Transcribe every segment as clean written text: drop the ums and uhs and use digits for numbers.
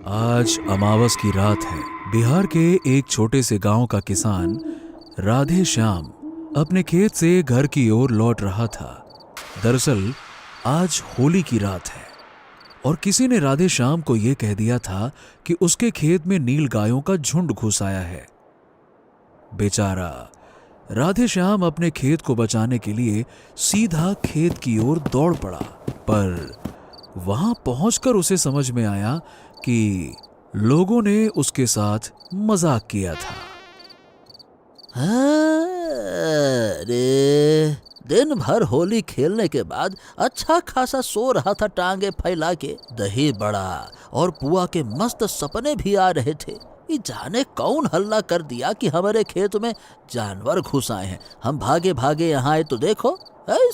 आज अमावस की रात है। बिहार के एक छोटे से गांव का किसान राधे श्याम अपने खेत से घर की ओर लौट रहा था। दरअसल आज होली की रात है और किसी ने राधे श्याम को यह कह दिया था कि उसके खेत में नील गायों का झुंड घुस आया है। बेचारा राधे श्याम अपने खेत को बचाने के लिए सीधा खेत की ओर दौड़ पड़ा, पर वहां पहुंचकर उसे समझ में आया कि लोगों ने उसके साथ मजाक किया था। अरे दिन भर होली खेलने के बाद अच्छा खासा सो रहा था टांगे फैला के। दही बड़ा और पुआ के मस्त सपने भी आ रहे थे। ये जाने कौन हल्ला कर दिया कि हमारे खेत में जानवर घुस आए हैं। हम भागे भागे यहाँ आए तो देखो,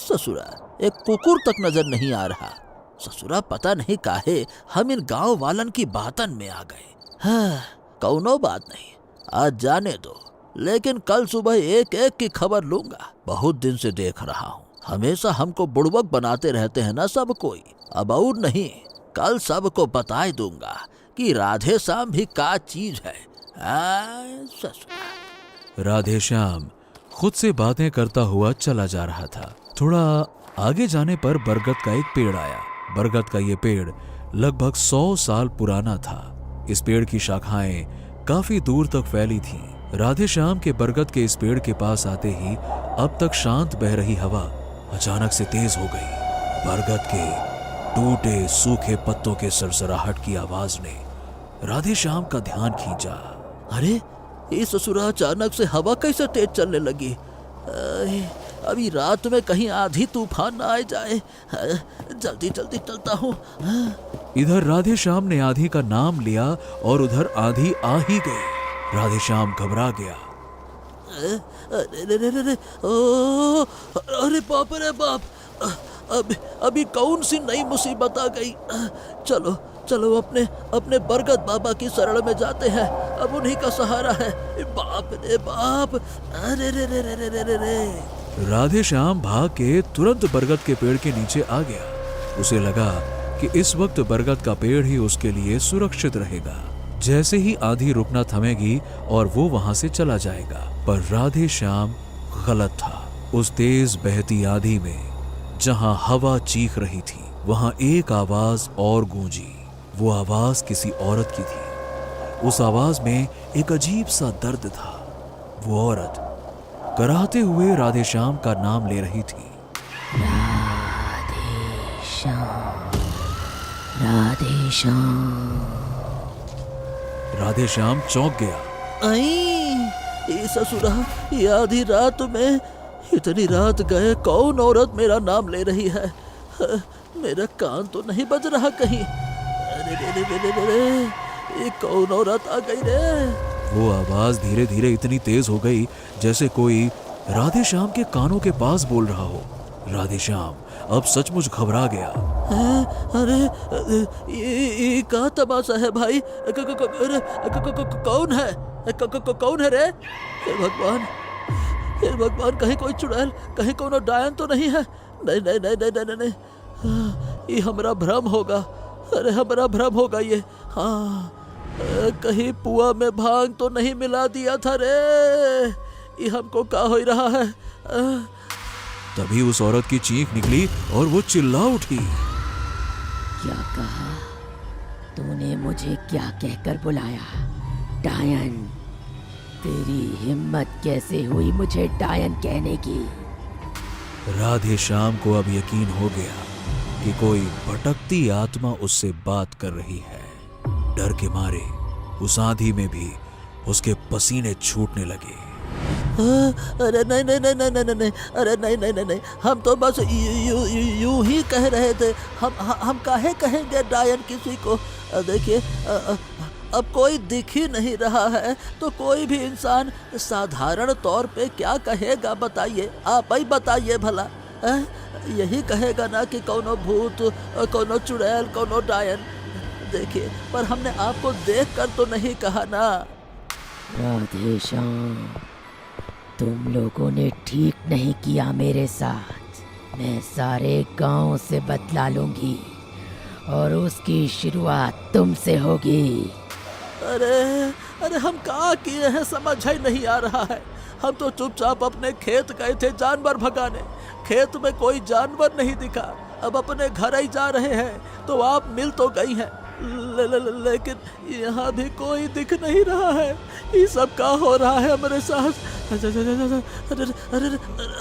ससुरा एक कुकुर तक नजर नहीं आ रहा। ससुरा पता नहीं काहे हम इन गांव वालन की बातन में आ गए। हाँ, कौनो बात नहीं, आज जाने दो, लेकिन कल सुबह एक एक की खबर लूंगा। बहुत दिन से देख रहा हूँ, हमेशा हमको बुड़बक बनाते रहते हैं ना सब कोई। अब और नहीं, कल सबको बता दूंगा कि राधे श्याम भी का चीज है। ससुरा। राधे श्याम खुद से बातें करता हुआ चला जा रहा था। थोड़ा आगे जाने पर बरगद का एक पेड़ आया। बरगद का ये पेड़ लगभग 100 साल पुराना था। इस पेड़ की शाखाएं काफी दूर तक फैली थीं। राधे श्याम के बरगद के इस पेड़ के पास आते ही अब तक शांत बह रही हवा अचानक से तेज हो गई। बरगद के टूटे सूखे पत्तों के सरसराहट की आवाज ने राधे श्याम का ध्यान खींचा। अरे ये ससुरा अचानक से हवा कैसे तेज चलने लगी? अभी रात में कहीं आंधी तूफान ना आ जाए। जल्दी जल्दी चलता हूँ। इधर राधे श्याम ने आंधी का नाम लिया और उधर आंधी आ ही गई। राधे श्याम घबरा गया। अरे बाप रे बाप, अभी कौन सी नई मुसीबत आ गई। चलो चलो अपने बरगद बाबा की शरण में जाते हैं, अब उन्हीं का सहारा है। बाप रे बाप, अरे रे रे रे रे रे रे। राधे श्याम भाग के तुरंत बरगद के पेड़ के नीचे आ गया। उसे लगा कि इस वक्त बरगद का पेड़ ही उसके लिए सुरक्षित रहेगा। जैसे ही आंधी रुकना थमेगी और वो वहां से चला जाएगा। पर राधे श्याम गलत था। उस तेज बहती आंधी में जहां हवा चीख रही थी, वहां एक आवाज और गूंजी। वो आवाज किसी औरत की थी। उस आवाज में एक अजीब सा दर्द था। वो औरत कराहते हुए राधे श्याम का नाम ले रही थी। राधे श्याम, राधे श्याम। राधे श्याम चौंक गया। ये ससुरा, ये आधी रात में, इतनी रात गए कौन औरत मेरा नाम ले रही है? मेरा कान तो नहीं बज रहा कहीं। अरे रे रे रे रे रे, ये कौन औरत आ गई रे? वो आवाज धीरे धीरे इतनी तेज हो गई जैसे कोई राधे श्याम के कानों के पास बोल रहा हो। राधे श्याम अब सचमुच घबरा गया। अरे ये क्या तमाशा है भाई? कौन है? कौन है रे? हे भगवान, कहीं कोई चुड़ैल, कहीं कोनो डायन तो नहीं है? नहीं नहीं नहीं नहीं नहीं नहीं, ये हमारा भ्रम होगा। अरे हमारा भ्रम होगा ये। हाँ, कहीं पुआ में भांग तो नहीं मिला दिया था रे? ये हमको क्या हो रहा है? तभी उस औरत की चीख निकली और वो चिल्ला उठी। क्या कहा तूने? मुझे क्या कहकर बुलाया? डायन? तेरी हिम्मत कैसे हुई मुझे डायन कहने की? राधे श्याम को अब यकीन हो गया कि कोई भटकती आत्मा उससे बात कर रही है। डर के मारे उस आंधी में भी उसके पसीने छूटने लगे। अरे नहीं नहीं नहीं नहीं नहीं नहीं, अरे नहीं नहीं नहीं नहीं, हम तो बस यूं ही कह रहे थे। हम काहे कहेंगे डायन किसी को? देखिए, अब कोई दिख ही नहीं रहा है तो कोई भी इंसान साधारण तौर पे क्या कहेगा? बताइए, आप ही बताइए भला। यही कहेगा ना कि कोनो भूत, कोनो चुड़ैल, कोनो डायन। देखिए, पर हमने आपको देख कर तो नहीं कहा ना। राधे श्याम, तुम लोगों ने ठीक नहीं किया मेरे साथ। मैं सारे गांव से बदला लूंगी और उसकी शुरुआत तुमसे होगी। अरे अरे हम कहाँ किए हैं समझ ही नहीं आ रहा है। हम तो चुपचाप अपने खेत गए थे जानवर भगाने, खेत में कोई जानवर नहीं दिखा। अब अपने घर ही जा रहे हैं तो आप मिल तो गई हैं, लेकिन यहाँ भी कोई दिख नहीं रहा है। ये सब क्या हो रहा है मेरे साथ? अरे अरे अरे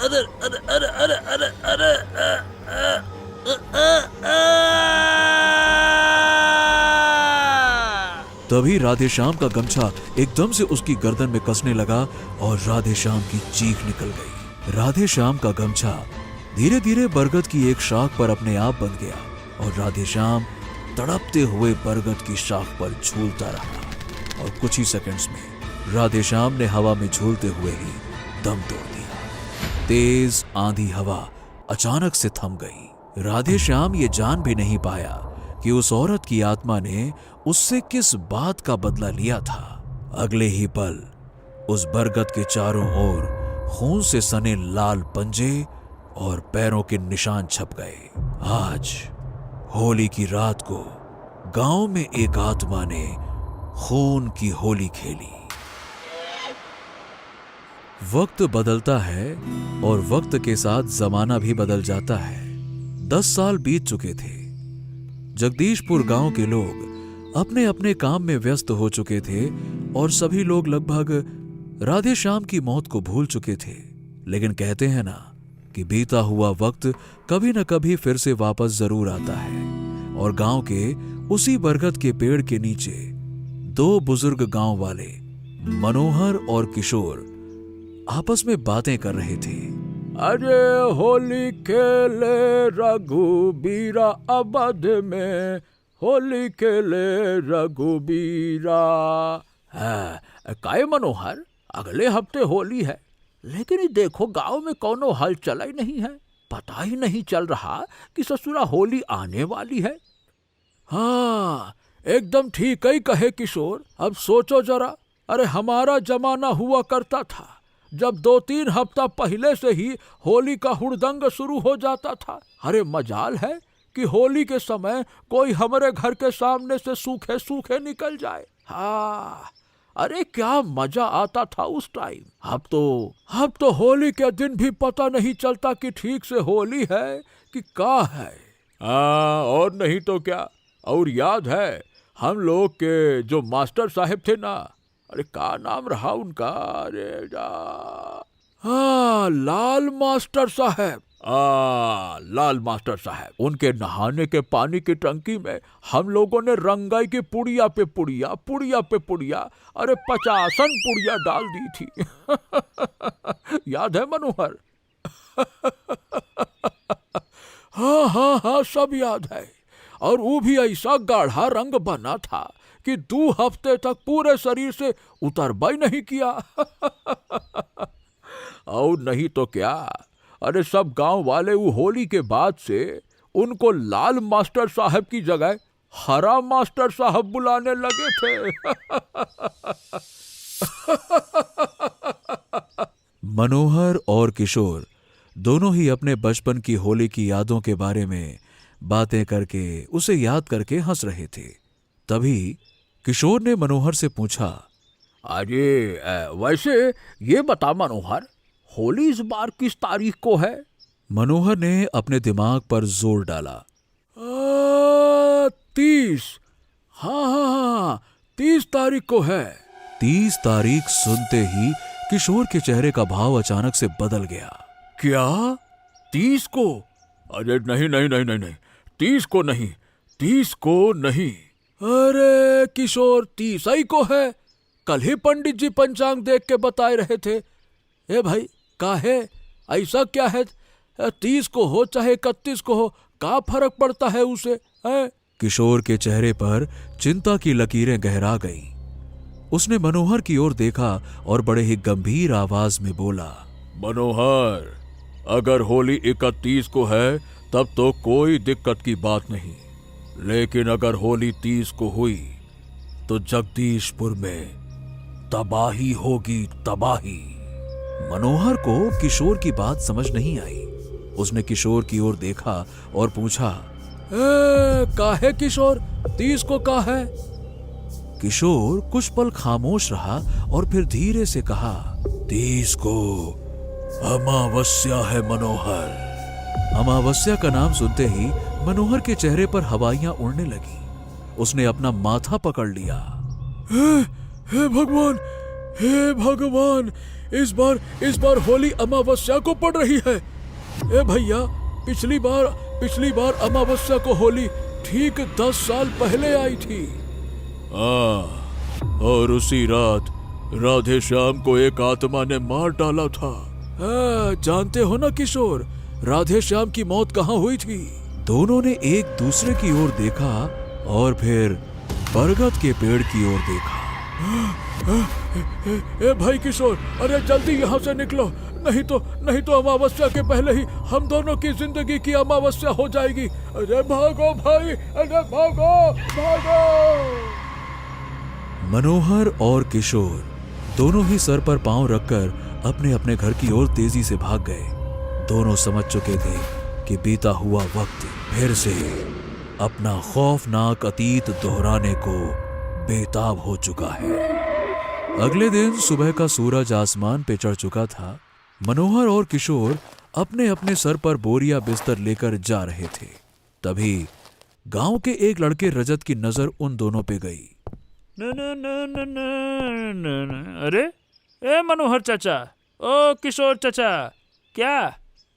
अरे अरे अरे अरे अरे तभी राधेश्याम का गमछा एकदम से उसकी गर्दन में कसने लगा और राधेश्याम की चीख निकल गई। राधेश्याम का गमछा धीरे धीरे बरगद की एक शाख पर अपने आप बंध गया और राधेश्याम तड़पते हुए बरगद की शाख पर झूलता रहा और कुछ ही सेकंड्स में राधेश्याम ने हवा में झूलते हुए ही दम तोड़ दिया। तेज आंधी हवा अचानक से थम गई। राधेश्याम ये जान भी नहीं पाया कि उस औरत की आत्मा ने उससे किस बात का बदला लिया था। अगले ही पल उस बरगद के चारों ओर खून से सने लाल पंजे और पैरों के निशान छप गए। आज होली की रात को गांव में एक आत्मा ने खून की होली खेली। वक्त बदलता है और वक्त के साथ जमाना भी बदल जाता है। 10 साल बीत चुके थे। जगदीशपुर गांव के लोग अपने अपने काम में व्यस्त हो चुके थे और सभी लोग लगभग राधेश्याम की मौत को भूल चुके थे। लेकिन कहते हैं ना कि बीता हुआ वक्त कभी न कभी फिर से वापस जरूर आता है। और गांव के उसी बरगद के पेड़ के नीचे 2 बुजुर्ग गांव वाले मनोहर और किशोर आपस में बातें कर रहे थे। अरे होली खेले रघुबीरा अवध में, होली खेले रघुबीरा। काय मनोहर, अगले हफ्ते होली है, लेकिन ये देखो गांव में कोनो हलचल ही नहीं है। पता ही नहीं चल रहा कि ससुरा होली आने वाली है। हाँ, एकदम ठीक ही कहे किशोर। अब सोचो जरा, अरे हमारा जमाना हुआ करता था जब 2-3 हफ्ता पहले से ही होली का हुड़दंग शुरू हो जाता था। अरे मजाल है कि होली के समय कोई हमारे घर के सामने से सूखे सूखे निकल जाए। हाँ, अरे क्या मजा आता था उस टाइम। अब तो होली के दिन भी पता नहीं चलता कि ठीक से होली है कि क्या है। और नहीं तो क्या। और याद है हम लोग के जो मास्टर साहब थे ना, अरे क्या नाम रहा उनका? अरे हाँ, लाल मास्टर साहब। लाल मास्टर साहब, उनके नहाने के पानी की टंकी में हम लोगों ने रंगाई की पुड़िया पे पुड़िया, पुड़िया पे पुड़िया, अरे 50 पुड़िया डाल दी थी। याद है मनोहर? हाँ हाँ हाँ, सब याद है। और वो भी ऐसा गाढ़ा रंग बना था कि 2 हफ्ते तक पूरे शरीर से उतरबा ही नहीं किया। और नहीं तो क्या, अरे सब गांव वाले वो होली के बाद से उनको लाल मास्टर साहब की जगह हरा मास्टर साहब बुलाने लगे थे। मनोहर और किशोर दोनों ही अपने बचपन की होली की यादों के बारे में बातें करके उसे याद करके हंस रहे थे। तभी किशोर ने मनोहर से पूछा, अरे वैसे ये बता मनोहर, होली इस बार किस तारीख को है? मनोहर ने अपने दिमाग पर जोर डाला। 30। हाँ, 30 तारीख को है। 30 तारीख सुनते ही किशोर के चेहरे का भाव अचानक से बदल गया। क्या 30 को? अरे नहीं नहीं नहीं नहीं नहीं, 30 को नहीं, 30 को नहीं। अरे किशोर, 30 ही को है। कल ही पंडित जी पंचांग देख के बताए रहे थे। ए भाई, काहे ऐसा क्या है? 30 को हो चाहे 31 को हो, क्या फर्क पड़ता है उसे? है? किशोर के चेहरे पर चिंता की लकीरें गहरा गईं। उसने मनोहर की ओर देखा और बड़े ही गंभीर आवाज में बोला, मनोहर, अगर होली 31 को है तब तो कोई दिक्कत की बात नहीं, लेकिन अगर होली 30 को हुई तो जगदीशपुर में तबाही होगी, तबाही। मनोहर को किशोर की बात समझ नहीं आई। उसने किशोर की ओर देखा और पूछा, काहे किशोर, 30 को का है? किशोर कुछ पल खामोश रहा और फिर धीरे से कहा, 30 को अमावस्या है मनोहर। अमावस्या का नाम सुनते ही मनोहर के चेहरे पर हवाइयां उड़ने लगी। उसने अपना माथा पकड़ लिया। हे भगवान, हे भगवान, इस बार होली अमावस्या को पड़ रही है। ए भैया, पिछली बार अमावस्या को होली ठीक 10 साल पहले आई थी। और उसी रात राधे श्याम को एक आत्मा ने मार डाला था। जानते हो ना किशोर, राधे श्याम की मौत कहाँ हुई थी? दोनों ने एक दूसरे की ओर देखा और फिर बरगद के पेड़ की ओर देखा। ए भाई किशोर, अरे जल्दी यहाँ से निकलो, नहीं तो अमावस्या के पहले ही हम दोनों की जिंदगी की अमावस्या हो जाएगी। अरे भागो भाई, अरे भागो। मनोहर और किशोर दोनों ही सर पर पांव रखकर अपने अपने घर की ओर तेजी से भाग गए। दोनों समझ चुके थे कि बीता हुआ वक्त फिर से अपना खौफनाक अतीत दोहराने को बेताब हो चुका है। अगले दिन सुबह का सूरज आसमान पे चढ़ चुका था। मनोहर और किशोर अपने अपने सर पर बोरिया बिस्तर लेकर जा रहे थे। तभी गांव के एक लड़के रजत की नजर उन दोनों पे गई। अरे ए मनोहर चाचा, ओ किशोर चाचा, क्या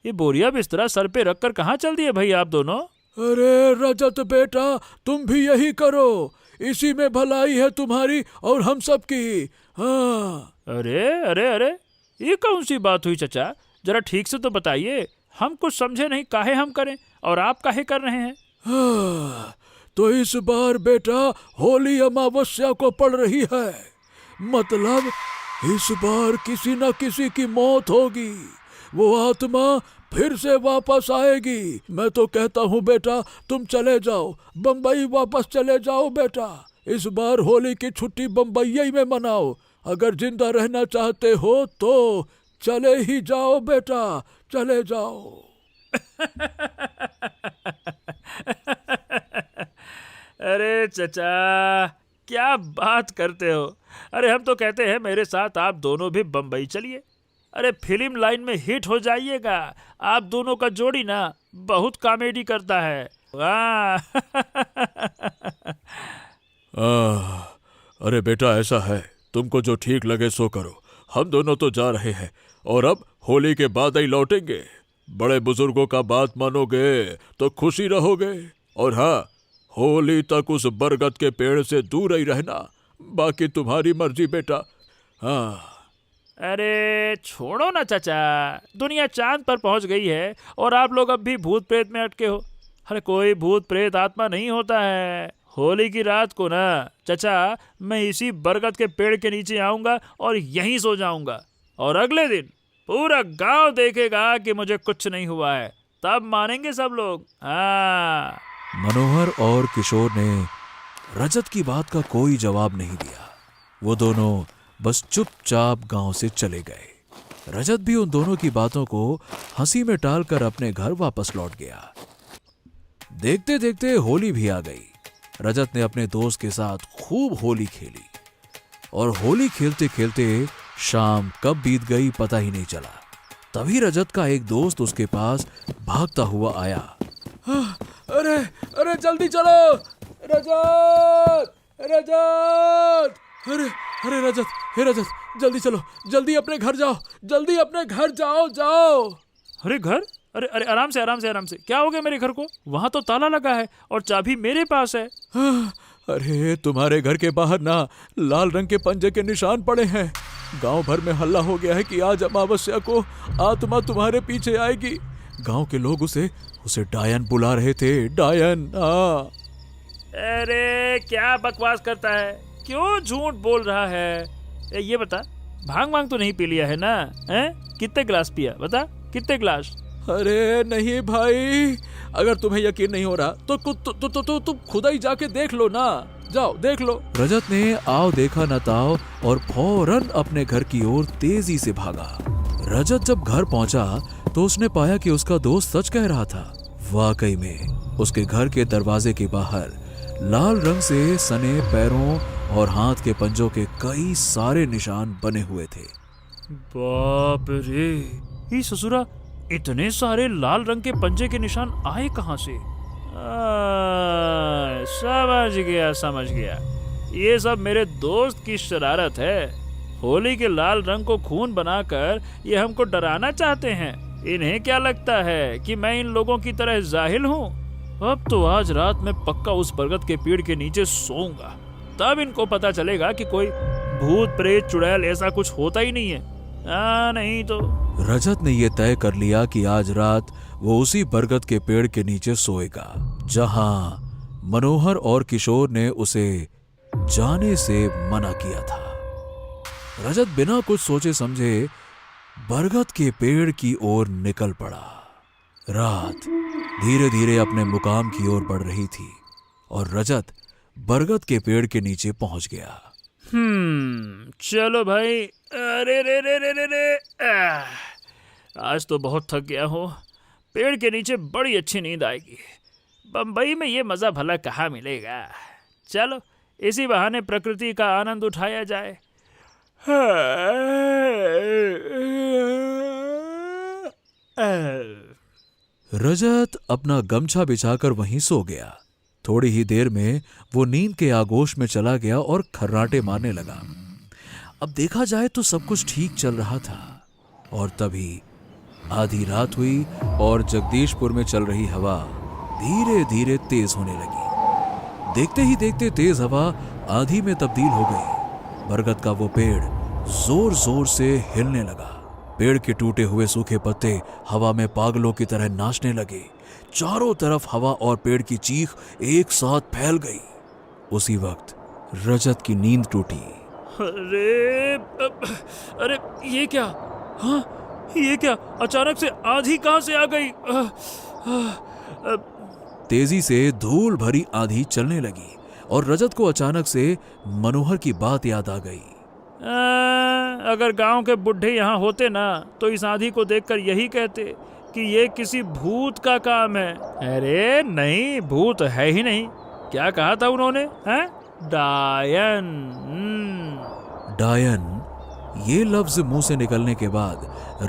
ये बोरिया बिस्तरा सर पे रखकर कहाँ चल दिए भाई आप दोनों? अरे रजत बेटा, तुम भी यही करो, इसी में भलाई है तुम्हारी और हम सब की। हाँ। अरे ये कौन सी बात हुई चाचा, जरा ठीक से तो बताइए। हम कुछ समझे नहीं, काहे हम करें और आप काहे कर रहे हैं? हाँ, तो इस बार बेटा होली अमावस्या को पड़ रही है, मतलब इस बार किसी न किसी की मौत होगी, वो आत्मा फिर से वापस आएगी। मैं तो कहता हूँ बेटा, तुम चले जाओ, बम्बई वापस चले जाओ बेटा। इस बार होली की छुट्टी बम्बई में मनाओ। अगर जिंदा रहना चाहते हो तो चले ही जाओ बेटा, चले जाओ। अरे चचा, क्या बात करते हो? अरे हम तो कहते हैं मेरे साथ आप दोनों भी बम्बई चलिए। अरे फिल्म लाइन में हिट हो जाइएगा। आप दोनों का जोड़ी ना बहुत कॉमेडी करता है। अरे बेटा, ऐसा है, तुमको जो ठीक लगे सो करो। हम दोनों तो जा रहे हैं और अब होली के बाद ही लौटेंगे। बड़े बुजुर्गों का बात मानोगे तो खुशी रहोगे। और हाँ, होली तक उस बरगद के पेड़ से दूर ही रहना, बाकी तुम्हारी मर्जी बेटा। हाँ। अरे छोड़ो ना चाचा, दुनिया चांद पर पहुंच गई है और आप लोग अब भी भूत प्रेत में अटके हो। अरे कोई भूत प्रेत आत्मा नहीं होता है। होली की रात को ना चाचा, मैं इसी बरगद के पेड़ के नीचे आऊंगा और यहीं सो जाऊंगा, और अगले दिन पूरा गांव देखेगा कि मुझे कुछ नहीं हुआ है, तब मानेंगे सब लोग। हाँ। मनोहर और किशोर ने रजत की बात का कोई जवाब नहीं दिया। वो दोनों बस चुपचाप गांव से चले गए। रजत भी उन दोनों की बातों को हंसी में टालकर अपने घर वापस लौट गया। देखते देखते होली भी आ गई। रजत ने अपने दोस्त के साथ खूब होली खेली और होली खेलते खेलते शाम कब बीत गई पता ही नहीं चला। तभी रजत का एक दोस्त उसके पास भागता हुआ आया। अरे जल्दी चलो, रजत। अरे रजत, हे रजत, जल्दी चलो, जल्दी अपने घर जाओ। अरे घर? अरे आराम से। क्या हो गया मेरे घर को? वहां तो ताला लगा है और चाबी मेरे पास है। अरे तुम्हारे घर के बाहर ना लाल रंग के पंजे के निशान पड़े हैं। गांव भर में हल्ला हो गया है कि आज अमावस्या को आत्मा तुम्हारे पीछे आएगी। गांव के लोग उसे डायन बुला रहे थे, डायन। अरे क्या बकवास करता है, क्यों झूठ बोल रहा है? ये बता, भांग तो नहीं पी लिया है ना? हैं? कितने गिलास पिया, बता, कितने गिलास? अरे नहीं भाई, अगर तुम्हें यकीन नहीं हो रहा तो तुम खुद ही जाके देख लो ना, जाओ देख लो। रजत ने आओ देखा न ताओ और फौरन अपने घर की ओर तेजी से भागा। रजत जब घर पहुंचा तो उसने पाया कि उसका दोस्त सच कह रहा था। वाकई में उसके घर के दरवाजे के बाहर लाल रंग से सने पैरों और हाथ के पंजों के कई सारे निशान बने हुए थे। बाप रे, ये ससुरा, इतने सारे लाल रंग के पंजे के निशान आए कहाँ से? समझ गया, ये सब मेरे दोस्त की शरारत है। होली के लाल रंग को खून बनाकर ये हमको डराना चाहते हैं। इन्हें क्या लगता है कि मैं इन लोगों की तरह जाहिल हूँ? अब तो आज रात में पक्का उस बरगद के पेड़ के नीचे सोऊंगा, तब इनको पता चलेगा कि कोई भूत प्रेत चुड़ैल ऐसा कुछ होता ही नहीं है। नहीं तो। रजत ने यह तय कर लिया कि आज रात वो उसी बरगद के पेड़ के नीचे सोएगा जहां मनोहर और किशोर ने उसे जाने से मना किया था। रजत बिना कुछ सोचे समझे बरगद के पेड़ की ओर निकल पड़ा। रात धीरे धीरे अपने मुकाम की ओर बढ़ रही थी और रजत बरगद के पेड़ के नीचे पहुंच गया। चलो भाई। अरे रे रे रे रे रे, आज तो बहुत थक गया हूँ। पेड़ के नीचे बड़ी अच्छी नींद आएगी। बंबई में ये मजा भला कहाँ मिलेगा। चलो इसी बहाने प्रकृति का आनंद उठाया जाए। रजत अपना गमछा बिछाकर वहीं सो गया। थोड़ी ही देर में वो नींद के आगोश में चला गया और खर्राटे मारने लगा। अब देखा जाए तो सब कुछ ठीक चल रहा था और तभी आधी रात हुई और जगदीशपुर में चल रही हवा धीरे धीरे तेज होने लगी। देखते ही देखते तेज हवा आंधी में तब्दील हो गई। बरगद का वो पेड़ जोर जोर से हिलने लगा। पेड़ के टूटे हुए सूखे पत्ते हवा में पागलों की तरह नाचने लगे। चारों तरफ हवा और पेड़ की चीख एक साथ फैल गई। उसी वक्त रजत की नींद टूटी। अरे ये क्या? हाँ, ये क्या? अचानक से आंधी कहां से आ गई? तेजी से धूल भरी आंधी चलने लगी और रजत को अचानक से मनोहर की बात याद आ गई। अगर गांव के बुढ़े यहाँ होते ना तो इस आंधी को देखकर यही कहते कि ये किसी भूत का काम है। अरे नहीं, भूत है ही नहीं। क्या कहा था उन्होंने? हैं? डायन। डायन, ये लफ्ज मुंह से निकलने के बाद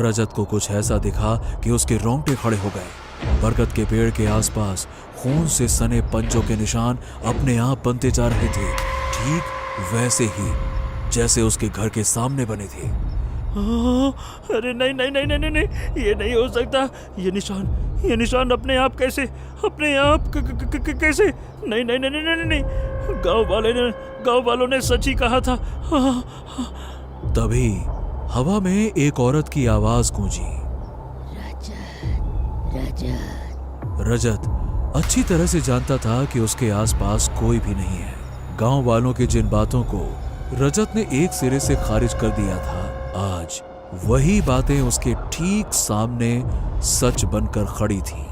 रजत को कुछ ऐसा दिखा कि उसके रोंगटे खड़े हो गए। बरगद के पेड़ के आसपास खून से सने पंजों के निशान अपने आप बनते जा रहे थे, ठीक वैसे ही जैसे उसके घर के सामने बने थे। अरे नहीं नहीं नहीं नहीं नहीं, ये नहीं हो सकता। ये निशान अपने आप कैसे? नहीं नहीं नहीं नहीं नहीं, गांव वालों ने सच ही कहा था। तभी हवा में एक औरत की आवाज गूंजी। रजत अच्छी तरह से जानता था कि उसके आसपास कोई भी नहीं है। गांव वालों की जिन बातों को रजत ने एक सिरे से खारिज कर दिया था, आज वही बातें उसके ठीक सामने सच बनकर खड़ी थी।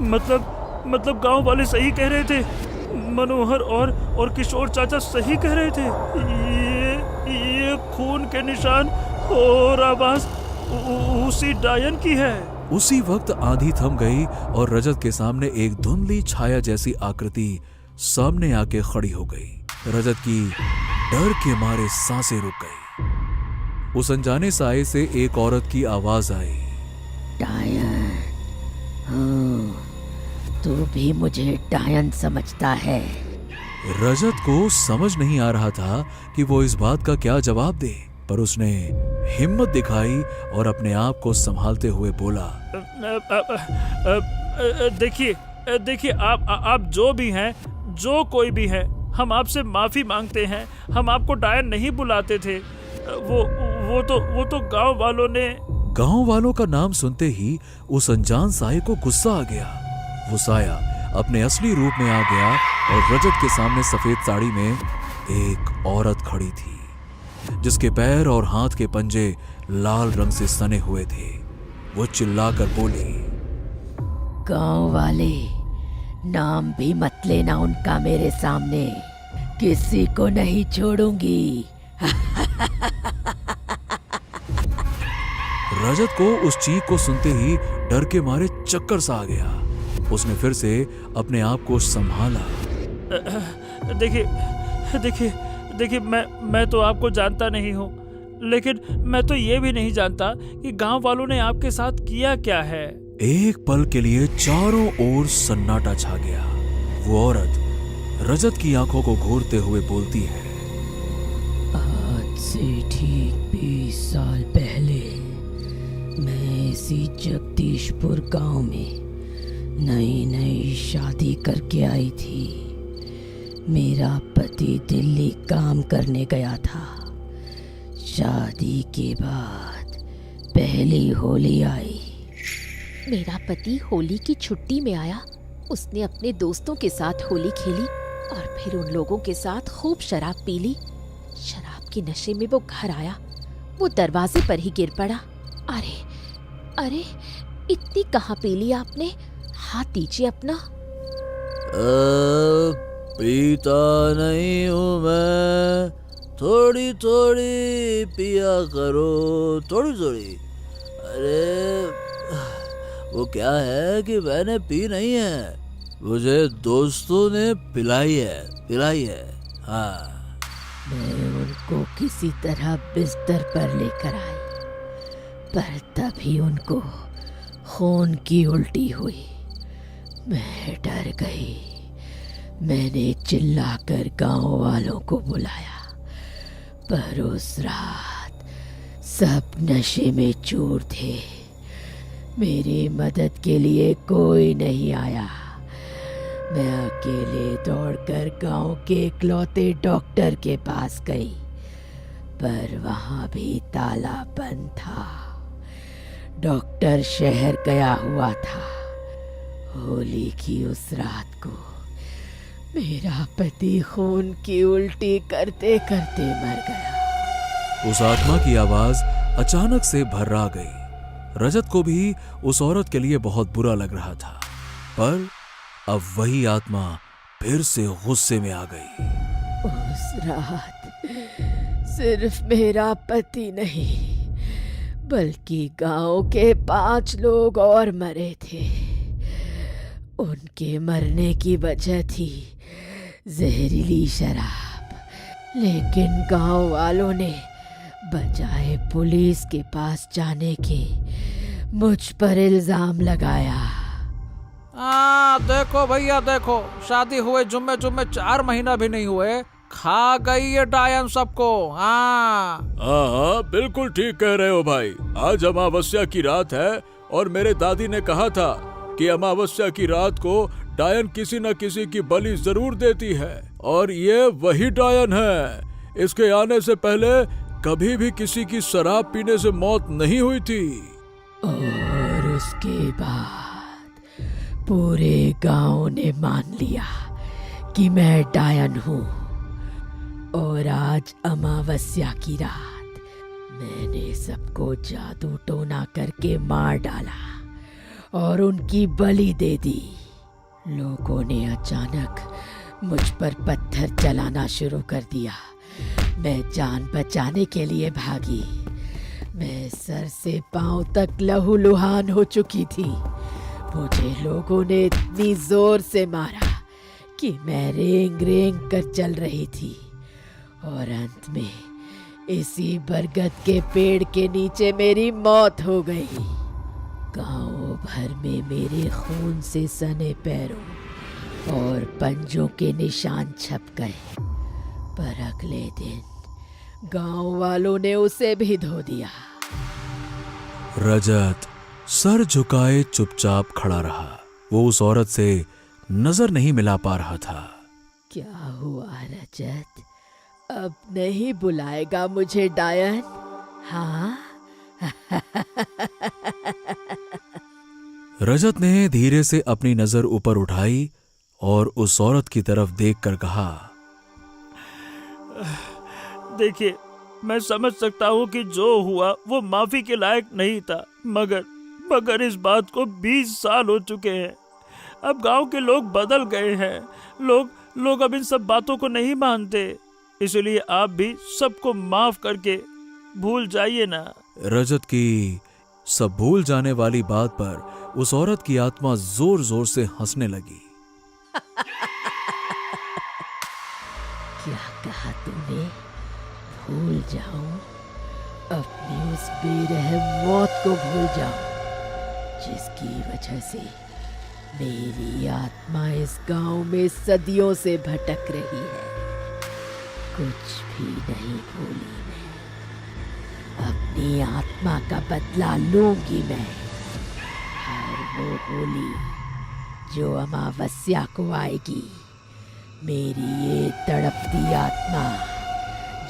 मतलब गांव वाले सही कह रहे थे। मनोहर और किशोर चाचा सही कह रहे थे। ये खून के निशान और आवाज उसी डायन की है। उसी वक्त आंधी थम गई और रजत के सामने एक धुंधली छाया जैसी आकृति सामने आके खड़ी हो गई। रजत की डर के मारे सांसें रुक गई। उस अनजाने साए से एक औरत की आवाज आई। डायन, तू भी मुझे डायन समझता है? रजत को समझ नहीं आ रहा था कि वो इस बात का क्या जवाब दे, पर उसने हिम्मत दिखाई और अपने आप को संभालते हुए बोला, देखिए आप जो भी हैं, जो कोई भी है, हम आपसे माफी मांगते हैं। हम आपको डायन नहीं बुलाते थे। वो तो गांव वालों का नाम सुनते ही उस अनजान साये को गुस्सा आ गया। वो साया अपने असली रूप में आ गया और रजत के सामने सफेद साड़ी में एक औरत खड़ी थी जिसके पैर और हाथ के पंजे लाल रंग से सने हुए थे। वो चिल्लाकर बोली, गांव वाले, नाम भी मत लेना उनका मेरे सामने, किसी को नहीं छोड़ूंगी। रजत को उस चीख को सुनते ही डर के मारे चक्कर सा आ गया। उसने फिर से अपने आप को संभाला। देखिए मैं तो आपको जानता नहीं हूँ, लेकिन मैं तो ये भी नहीं जानता कि गांव वालों ने आपके साथ किया क्या है। एक पल के लिए चारों ओर सन्नाटा छा गया। वो औरत रजत की आंखों को घूरते हुए बोलती है, आज से ठीक 20 साल पहले मैं इसी जगदीशपुर गांव में नई शादी करके आई थी। मेरा पति दिल्ली काम करने गया था। शादी के बाद पहली होली आई। मेरा पति होली की छुट्टी में आया। उसने अपने दोस्तों के साथ होली खेली और फिर उन लोगों के साथ खूब शराब पी ली। शराब के नशे में वो घर आया। वो दरवाजे पर ही गिर पड़ा। अरे इतनी कहाँ पी ली आपने? हाथ दीजिए अपना। पीता नहीं हूँ मैं, थोड़ी थोड़ी पिया करो, थोड़ी थोड़ी। अरे वो क्या है कि मैंने पी नहीं है, मुझे दोस्तों ने पिलाई है। हाँ, मैं उनको किसी तरह बिस्तर पर लेकर आई, पर तभी उनको खून की उल्टी हुई। मैं डर गई। मैंने चिल्लाकर गांव वालों को बुलाया, पर उस रात सब नशे में चूर थे। मेरी मदद के लिए कोई नहीं आया। मैं अकेले दौड़कर गांव के इकलौते डॉक्टर के पास गई, पर वहां भी ताला बंद था। डॉक्टर शहर गया हुआ था। होली की उस रात को मेरा पति खून की उल्टी करते करते मर गया। उस आत्मा की आवाज अचानक से भर्रा गई। रजत को भी उस औरत के लिए बहुत बुरा लग रहा था, पर अब वही आत्मा फिर से गुस्से में आ गई। उस रात सिर्फ मेरा पति नहीं, बल्कि गांव के 5 लोग और मरे थे। उनके मरने की वजह थी जहरीली शराब, लेकिन गांव वालों ने बजाय पुलिस के पास जाने के मुझ पर इल्जाम लगाया। देखो भैया देखो, शादी हुए जुम्मे 4 महीना भी नहीं हुए, खा गई ये डायन सबको। हाँ, बिल्कुल ठीक कह रहे हो भाई। आज अमावस्या की रात है और मेरे दादी ने कहा था कि अमावस्या की रात को डायन किसी न किसी की बलि जरूर देती है, और ये वही डायन है। इसके आने से पहले कभी भी किसी की शराब पीने से मौत नहीं हुई थी। और उसके बाद पूरे गांव ने मान लिया कि मैं डायन हूँ। और आज अमावस्या की रात मैंने सबको जादू टोना करके मार डाला और उनकी बलि दे दी। लोगों ने अचानक मुझ पर पत्थर चलाना शुरू कर दिया। मैं जान बचाने के लिए भागी। मैं सर से पांव तक लहूलुहान हो चुकी थी। मुझे लोगों ने इतनी जोर से मारा कि मैं रेंग रेंग कर चल रही थी, और अंत में इसी बरगद के पेड़ के नीचे मेरी मौत हो गई। गांव भर में मेरे खून से सने पैरों और पंजों के निशान छप गए, पर अगले दिन गांव वालों ने उसे भी धो दिया। रजत सर झुकाए चुपचाप खड़ा रहा। वो उस औरत से नजर नहीं मिला पा रहा था। क्या हुआ रजत? अब नहीं बुलाएगा मुझे डायन? हाँ? रजत ने धीरे से अपनी नजर ऊपर उठाई और उस औरत की तरफ देखकर कहा, देखिए, मैं समझ सकता हूँ कि जो हुआ वो माफी के लायक नहीं था, मगर इस बात को 20 साल हो चुके हैं। अब गांव के लोग बदल गए हैं। लोग अब इन सब बातों को नहीं मानते। इसलिए आप भी सबको माफ करके भूल जाइए ना। रजत की सब भूल जाने वाली बात पर उस औरत की आत्मा जोर जोर से हंसने लगी। क्या कहा तूने? भूल जाऊं? अपनी उस बेरहम मौत को भूल जाऊं जिसकी वजह से मेरी आत्मा इस गांव में सदियों से भटक रही है। कुछ भी नहीं भूली मैं। अपनी आत्मा का बदला लूंगी मैं। हर वो होली जो अमावस्या को आएगी, मेरी ये तड़पती आत्मा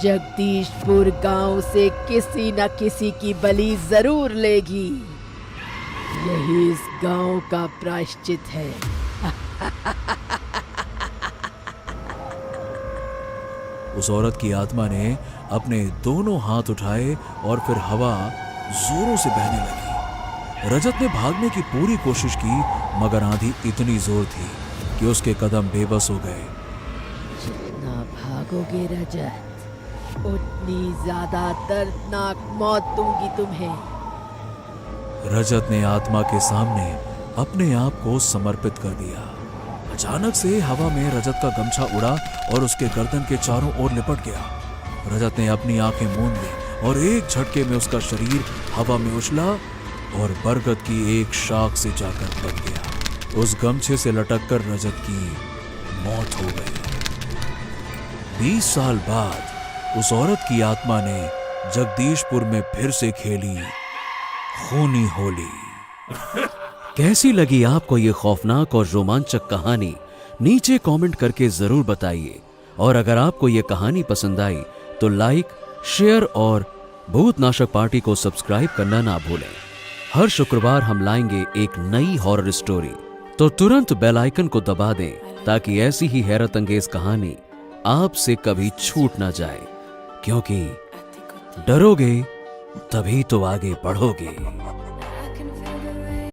जगदीशपुर गांव से किसी न किसी की बलि जरूर लेगी। यही इस गांव का प्रायश्चित है। उस औरत की आत्मा ने अपने दोनों हाथ उठाए और फिर हवा जोरों से बहने लगी। रजत ने भागने की पूरी कोशिश की, मगर आंधी इतनी जोर थी कि उसके कदम बेबस हो गए। जितना भागोगे रजत, उतनी ज्यादा दर्दनाक मौत दूंगी तुम्हें। रजत ने आत्मा के सामने अपने आप को समर्पित कर दिया। अचानक से हवा में रजत का गमछा उड़ा और उसके गर्दन के चारों ओर लिपट गया। रजत ने अपनी आंखें मूंद ली और एक झटके में उसका शरीर हवा में उछला और बरगद की एक शाख से जाकर बच गया। उस गमछे से लटककर रजत की मौत हो गई। 20 साल बाद उस औरत की आत्मा ने जगदीशपुर में फिर से खेली खूनी होली। कैसी लगी आपको ये खौफनाक और रोमांचक कहानी? नीचे कमेंट करके जरूर बताइए। और अगर आपको ये कहानी पसंद आई तो लाइक, शेयर और भूतनाशक पार्टी को सब्सक्राइब करना ना भूलें। हर शुक्रवार हम लाएंगे एक नई हॉरर स्टोरी, तो तुरंत बेल आइकन को दबा दें ताकि ऐसी ही हैरत अंगेज कहानी आपसे कभी छूट ना जाए, क्योंकि डरोगे तभी तो आगे बढ़ोगे।